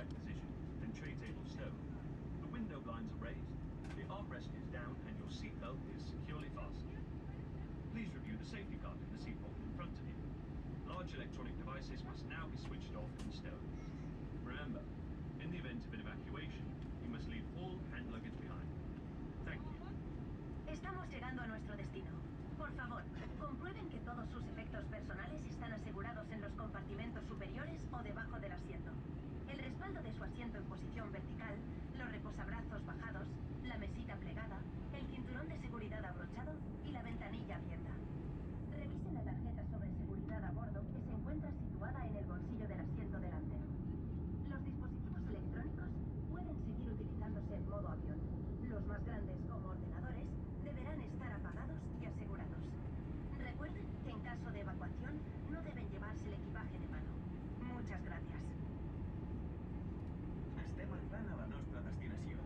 upright position and tray table stowed. The window blinds are raised, the armrest is down, and your seatbelt is securely fastened. Please review the safety card in the seat pocket in front of you. Large electronic devices must now be switched off and stowed. Remember, in the event of an evacuation, you must leave all hand luggage behind. Thank you. Estamos llegando a nuestro destino. Por favor, comprueben que todos sus efectos personales están asegurados en los compartimentos superiores o debajo del asiento. El respaldo de su asiento en posición vertical, los reposabrazos bajados, la mesita plegada, el cinturón de seguridad abrochado y la ventanilla abierta. Revisen la tarjeta sobre seguridad a bordo que se encuentra situada en el bolsillo del asiento delantero. Los dispositivos electrónicos pueden seguir utilizándose en modo avión. Los más grandes, como ordenadores, deberán estar apagados y asegurados. Recuerden que en caso de evacuación no deben llevarse el equipaje de mano. Muchas gracias. Estem arribant a la nostra destinació.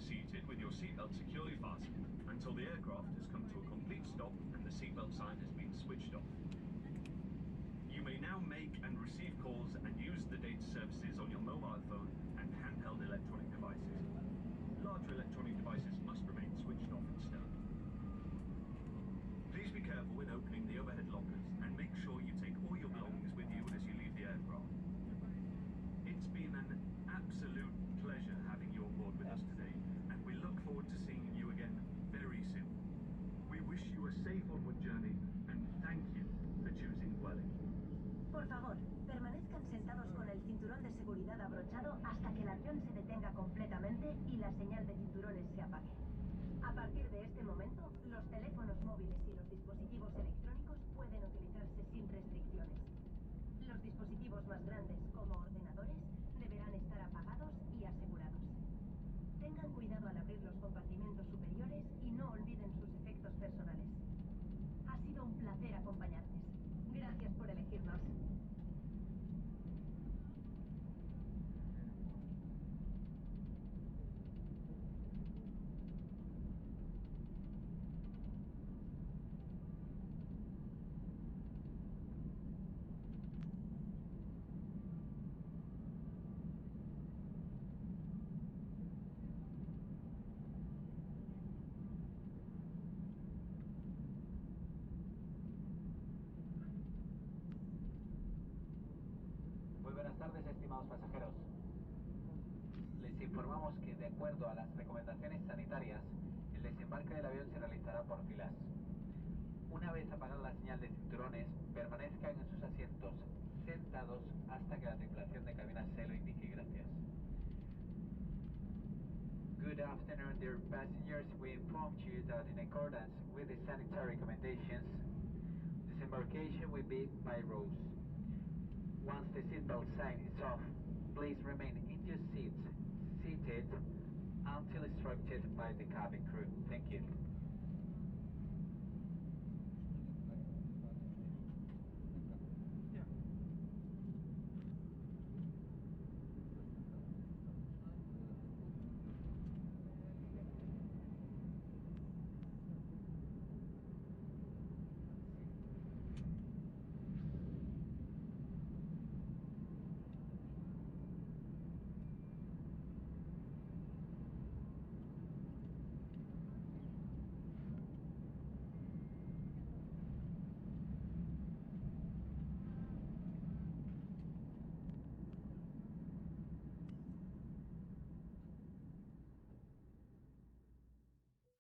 seated with your seatbelt securely fastened until the aircraft has come to a complete stop and the seatbelt sign has been switched off. You may now make and receive calls and use the data services on your mobile phone and handheld electronic devices. Larger electronic devices must remain switched off instead. Please be careful when opening the overhead lockers and make sure you take all your belongings with you as you leave the aircraft. It's been an absolute pleasure having you on board with us today, and we look forward to seeing you again very soon. We wish you a safe onward journey, and thank you for choosing Vueling. Por favor, permanezcan sentados con el cinturón de seguridad abrochado hasta que el avión se detenga completamente y la señal de cinturones se apague. A partir de este momento, los teléfonos móviles y los dispositivos electrónicos pueden utilizarse sin restricciones. Los dispositivos más grandes, como ordenadores, deberán estar apagados y asegurados. Tengan cuidado al abrir los compartimentos superiores y no olviden sus efectos personales. Ha sido un placer acompañarles. Gracias por elegirnos. Muy buenas tardes, estimados pasajeros. Les informamos que, de acuerdo a las recomendaciones sanitarias, el desembarque del avión se realizará por filas. Una vez apagada la señal de cinturones, permanezcan en sus asientos sentados hasta que la tripulación de cabina se lo indique. Gracias. Good afternoon, dear passengers. We inform you that in accordance with the sanitary recommendations, disembarkation will be by rows. Once the seatbelt sign is off, please remain in your seats, seated, until instructed by the cabin crew. Thank you.